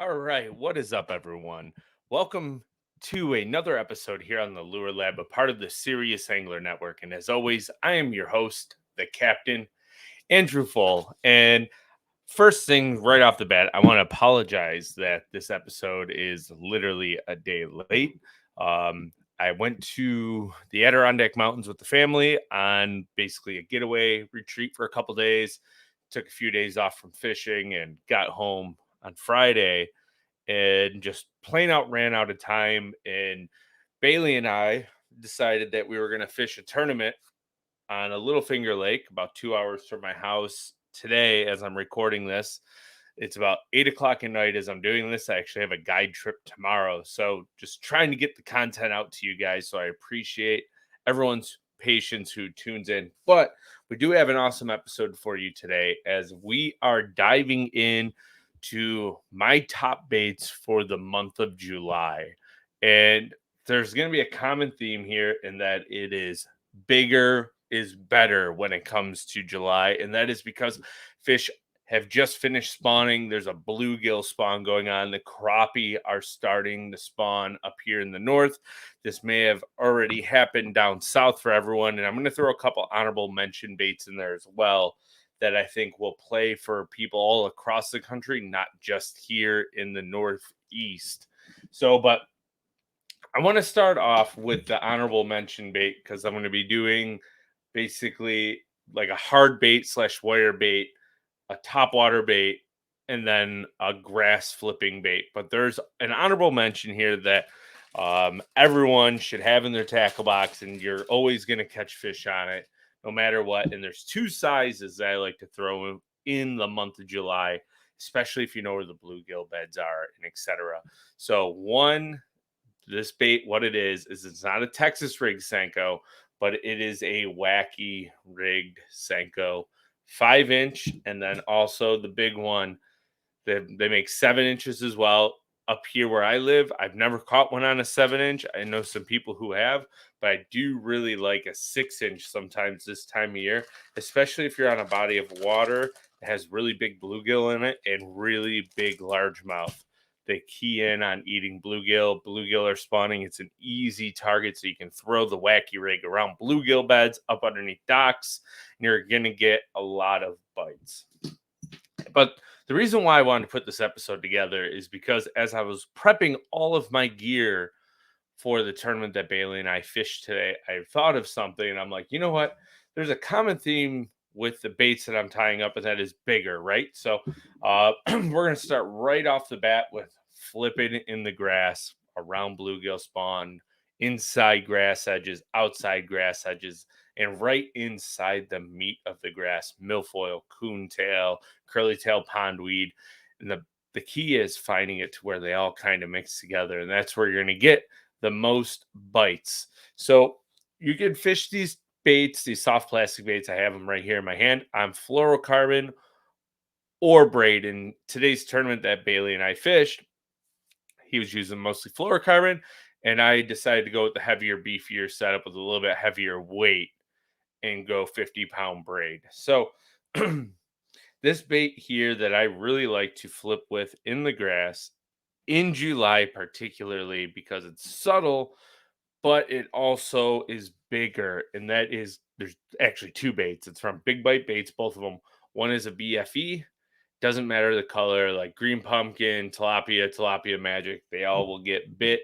All right, what is up, everyone? Welcome to another episode here on the Lure Lab, a part of the Serious Angler Network. And as always, I am your host, the Captain, Andrew Full. And first thing right off the bat, I want to apologize that this episode is literally a day late. I went to the Adirondack Mountains with the family on basically a getaway retreat for a couple days. Took a few days off from fishing and got home on Friday and just plain out ran out of time. And Bailey and I decided that we were going to fish a tournament on a Little Finger Lake, about 2 hours from my house today. As I'm recording this, it's about 8 o'clock at night as I'm doing this. I actually have a guide trip tomorrow. So just trying to get the content out to you guys. So I appreciate everyone's patience who tunes in. But we do have an awesome episode for you today as we are diving in to my top baits for the month of July. And there's going to be a common theme here in that it is bigger is better when it comes to July. And that is because fish have just finished spawning. There's a bluegill spawn going on. The crappie are starting to spawn up here in the north. This may have already happened down south for everyone. And I'm going to throw a couple honorable mention baits in there as well that I think will play for people all across the country, not just here in the Northeast. But I want to start off with the honorable mention bait because I'm going to be doing basically like a hard bait slash wire bait, a top water bait, and then a grass flipping bait. But there's an honorable mention here that everyone should have in their tackle box, and you're always going to catch fish on it no matter what. And there's two sizes that I like to throw in the month of July, especially if you know where the bluegill beds are and etc. So one, this bait, what it is it's not a Texas rig Senko, but it is a wacky rigged Senko 5 inch. And then also the big one, they make 7 inches as well. Up here where I live, I've never caught one on a 7 inch. I know some people who have, but I do really like a 6 inch sometimes this time of year, especially if you're on a body of water that has really big bluegill in it and really big largemouth. They key in on eating bluegill. Bluegill are spawning. It's an easy target, so you can throw the wacky rig around bluegill beds up underneath docks, and you're going to get a lot of bites. But the reason why I wanted to put this episode together is because as I was prepping all of my gear for the tournament that Bailey and I fished today, I thought of something and I'm like, you know what? There's a common theme with the baits that I'm tying up, and that is bigger, right? So we're going to start right off the bat with flipping in the grass around bluegill spawn, inside grass edges, outside grass edges, and right inside the meat of the grass, milfoil, coontail, curly tail pondweed. And the key is finding it to where they all kind of mix together. And that's where you're going to get the most bites. So you can fish these baits, these soft plastic baits. I have them right here in my hand on fluorocarbon or braid. In today's tournament that Bailey and I fished, he was using mostly fluorocarbon, and I decided to go with the heavier, beefier setup with a little bit heavier weight and go 50-pound braid. So this bait here that I really like to flip with in the grass in July, particularly because it's subtle, but it also is bigger. And that is, there's actually two baits. It's from Big Bite Baits, both of them. One is a BFE, doesn't matter the color, like green pumpkin, tilapia, tilapia magic, they all will get bit.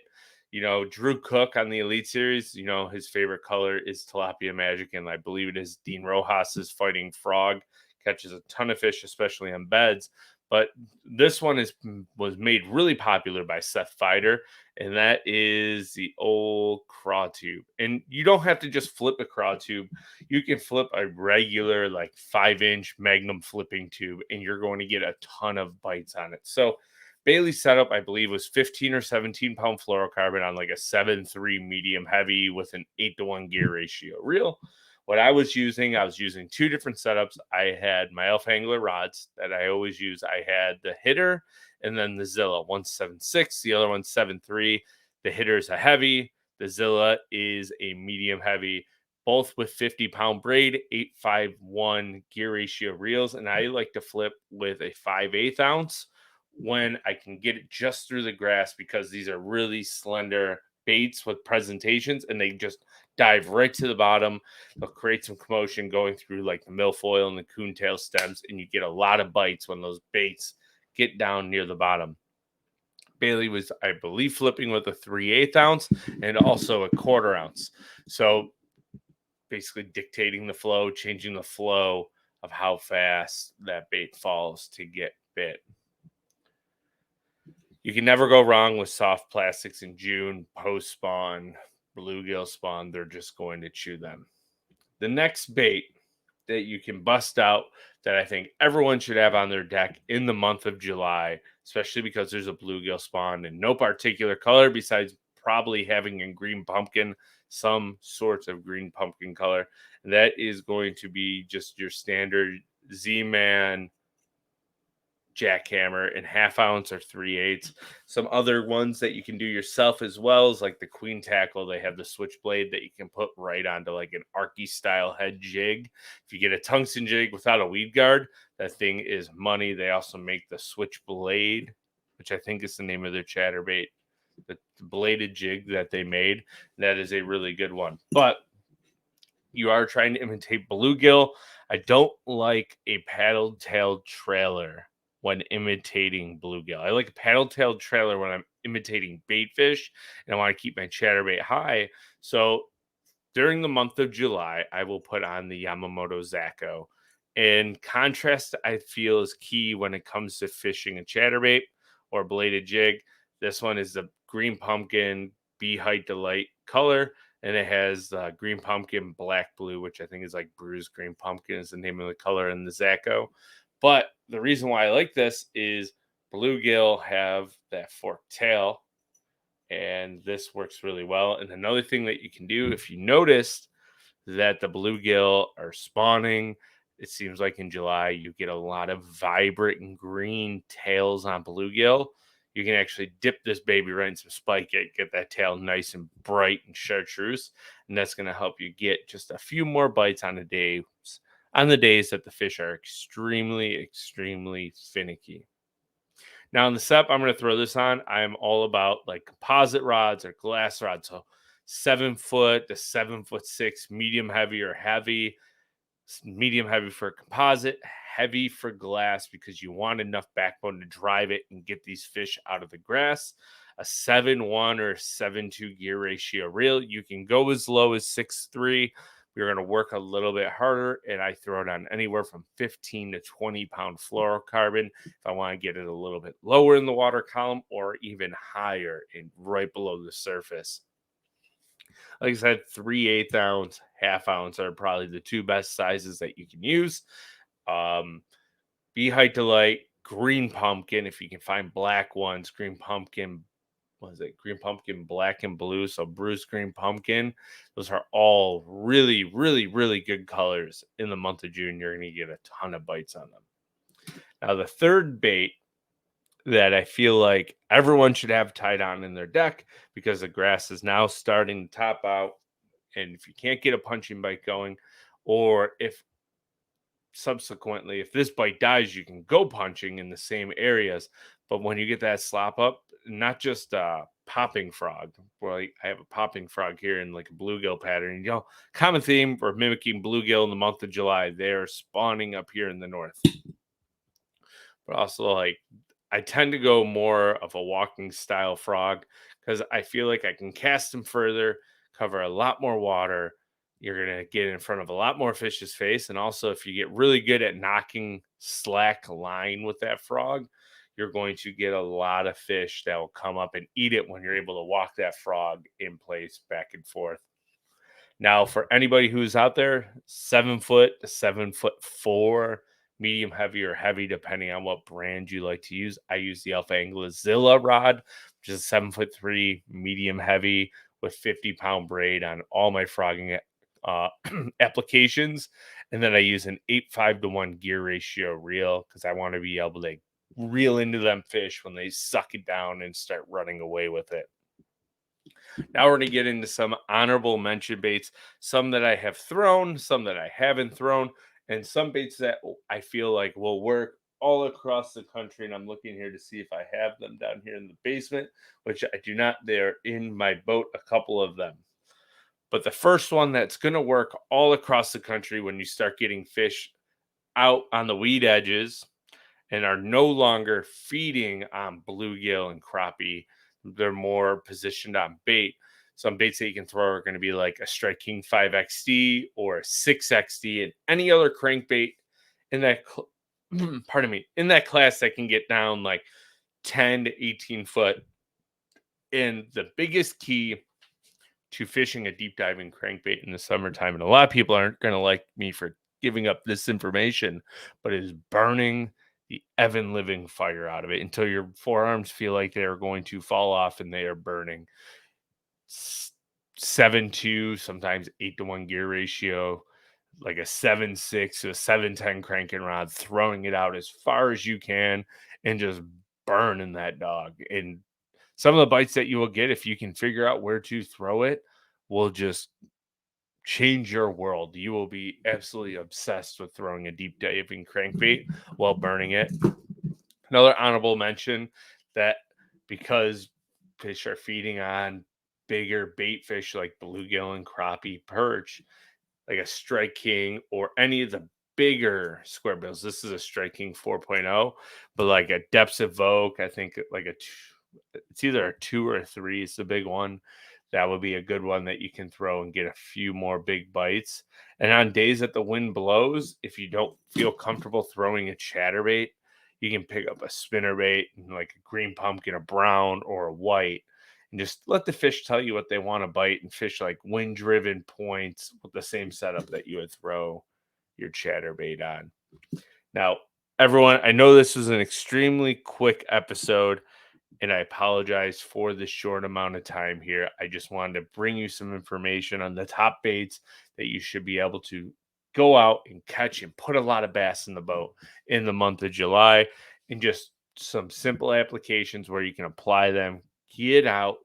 You know, Drew Cook on the Elite Series, you know, his favorite color is tilapia magic, and I believe it is Dean Rojas's Fighting Frog. Catches a ton of fish, especially on beds. But this one was made really popular by Seth Feider, and that is the old craw tube. And you don't have to just flip a craw tube. You can flip a regular, like 5-inch Magnum flipping tube, and you're going to get a ton of bites on it. So Bailey's setup, I believe, was 15 or 17-pound fluorocarbon on like a 7.3 medium heavy with an 8-to-1 gear ratio reel. What I was using two different setups. I had my Alpha Angler rods that I always use. I had the hitter and then the Zilla. One's 7.6, the other one's 7.3. The hitter is a heavy. The Zilla is a medium heavy, both with 50-pound braid, 8.51 gear ratio reels. And I like to flip with a 5/8 ounce when I can get it just through the grass, because these are really slender baits with presentations and they just dive right to the bottom. They'll create some commotion going through like the milfoil and the coontail stems, and you get a lot of bites when those baits get down near the bottom. Bailey was, I believe, flipping with a 3/8 ounce and also a 1/4 ounce. So basically dictating the flow, changing the flow of how fast that bait falls to get bit. You can never go wrong with soft plastics in June, post spawn, bluegill spawn. They're just going to chew them. The next bait that you can bust out that I think everyone should have on their deck in the month of July, especially because there's a bluegill spawn in no particular color besides probably having a green pumpkin, some sorts of green pumpkin color. And that is going to be just your standard Z-Man jackhammer in 1/2 ounce or 3/8. Some other ones that you can do yourself as well is like the queen tackle. They have the switchblade that you can put right onto like an arky style head jig. If you get a tungsten jig without a weed guard, that thing is money. They also make the switchblade, which I think is the name of their chatterbait, the bladed jig that they made. That is a really good one. But you are trying to imitate bluegill. I don't like a paddle-tailed trailer when imitating bluegill. I like a paddle-tailed trailer when I'm imitating baitfish and I want to keep my chatterbait high. So during the month of July, I will put on the Yamamoto Zako. And contrast, I feel, is key when it comes to fishing a chatterbait or bladed jig. This one is the green pumpkin bee height delight color, and it has green pumpkin black blue, which I think is like bruised green pumpkin is the name of the color in the Zako. But the reason why I like this is bluegill have that forked tail, and this works really well. And another thing that you can do, if you noticed that the bluegill are spawning, it seems like in July you get a lot of vibrant green tails on bluegill. You can actually dip this baby right in some spike it, get that tail nice and bright and chartreuse, and that's going to help you get just a few more bites on the days that the fish are extremely finicky. Now in the SEP, I'm going to throw this on. I'm all about like composite rods or glass rods. So 7 foot to 7'6", medium heavy or heavy. Medium heavy for composite, heavy for glass because you want enough backbone to drive it and get these fish out of the grass. A 7-1 or 7-2 gear ratio reel. You can go as low as 6'3". We're going to work a little bit harder, and I throw it on anywhere from 15 to 20 pound fluorocarbon if I want to get it a little bit lower in the water column or even higher and right below the surface. Like I said, 3/8 ounce, 1/2 ounce are probably the two best sizes that you can use. Bee height delight, green pumpkin. If you can find black ones, green pumpkin, was it green pumpkin, black and blue? So bruised green pumpkin. Those are all really good colors in the month of June. You're going to get a ton of bites on them. Now, the third bait that I feel like everyone should have tied on in their deck because the grass is now starting to top out. And if you can't get a punching bite going, or if subsequently, if this bite dies, you can go punching in the same areas. But when you get that slop up, not just popping frog, well, I have a popping frog here in like a bluegill pattern. You know, common theme for mimicking bluegill in the month of July. They're spawning up here in the north. But also, like, I tend to go more of a walking style frog because I feel like I can cast them further, cover a lot more water. You're going to get in front of a lot more fish's face. And also, if you get really good at knocking slack line with that frog, you're going to get a lot of fish that will come up and eat it when you're able to walk that frog in place back and forth. Now, for anybody who's out there, 7 foot to 7'4", medium heavy or heavy, depending on what brand you like to use. I use the Alpha Anglazilla rod, which is 7'3", medium heavy with 50-pound braid on all my frogging applications. And then I use an 8.5 to 1 gear ratio reel because I want to be able to reel into them fish when they suck it down and start running away with it. Now we're going to get into some honorable mention baits, some that I have thrown, some that I haven't thrown, and some baits that I feel like will work all across the country. And I'm looking here to see if I have them down here in the basement, which I do not. They're in my boat, a couple of them. But the first one that's going to work all across the country when you start getting fish out on the weed edges and are no longer feeding on bluegill and crappie. They're more positioned on bait. Some baits that you can throw are going to be like a Strike King 5XD or a 6XD and any other crankbait in that, pardon me, in that class that can get down like 10 to 18 foot. And the biggest key to fishing a deep diving crankbait in the summertime, and a lot of people aren't going to like me for giving up this information, but it is burning the Evan living fire out of it until your forearms feel like they are going to fall off and they are burning. 7-2, sometimes 8-to-1 gear ratio, like a 7-6 to a 7-10 cranking rod, throwing it out as far as you can and just burning that dog. And some of the bites that you will get, if you can figure out where to throw it, will just change your world. You will be absolutely obsessed with throwing a deep diving crankbait while burning it. Another honorable mention that because fish are feeding on bigger bait fish like bluegill and crappie, perch, like a Strike King or any of the bigger square bills. This is a Strike King 4.0, but like a Depths Evoke, I think like it's either a 2 or a 3 is the big one. That would be a good one that you can throw and get a few more big bites. And on days that the wind blows, if you don't feel comfortable throwing a chatterbait, you can pick up a spinnerbait and like a green pumpkin, a brown, or a white, and just let the fish tell you what they want to bite and fish like wind driven points with the same setup that you would throw your chatterbait on. Now, everyone, I know this was an extremely quick episode, and I apologize for the short amount of time here. I just wanted to bring you some information on the top baits that you should be able to go out and catch and put a lot of bass in the boat in the month of July, and just some simple applications where you can apply them, get out,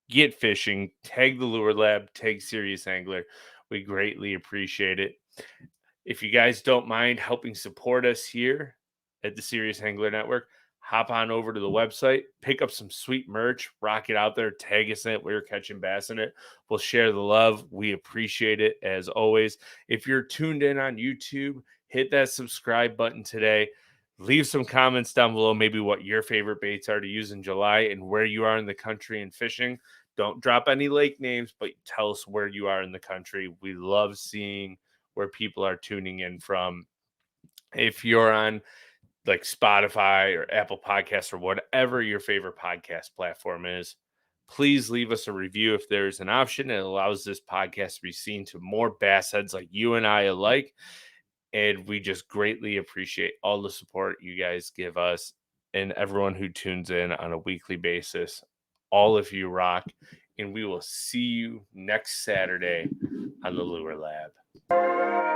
get fishing, tag the Lure Lab, tag Serious Angler. We greatly appreciate it. If you guys don't mind helping support us here at the Serious Angler Network, hop on over to the website, pick up some sweet merch, rock it out there, tag us in it. We're catching bass in it. We'll share the love. We appreciate it as always. If you're tuned in on YouTube, hit that subscribe button today. Leave some comments down below, maybe what your favorite baits are to use in July and where you are in the country and fishing. Don't drop any lake names, but tell us where you are in the country. We love seeing where people are tuning in from. If you're on like Spotify or Apple Podcasts or whatever your favorite podcast platform is, please leave us a review if there's an option. It allows this podcast to be seen to more bass heads like you and I alike. And we just greatly appreciate all the support you guys give us and everyone who tunes in on a weekly basis. All of you rock. And we will see you next Saturday on the Lure Lab.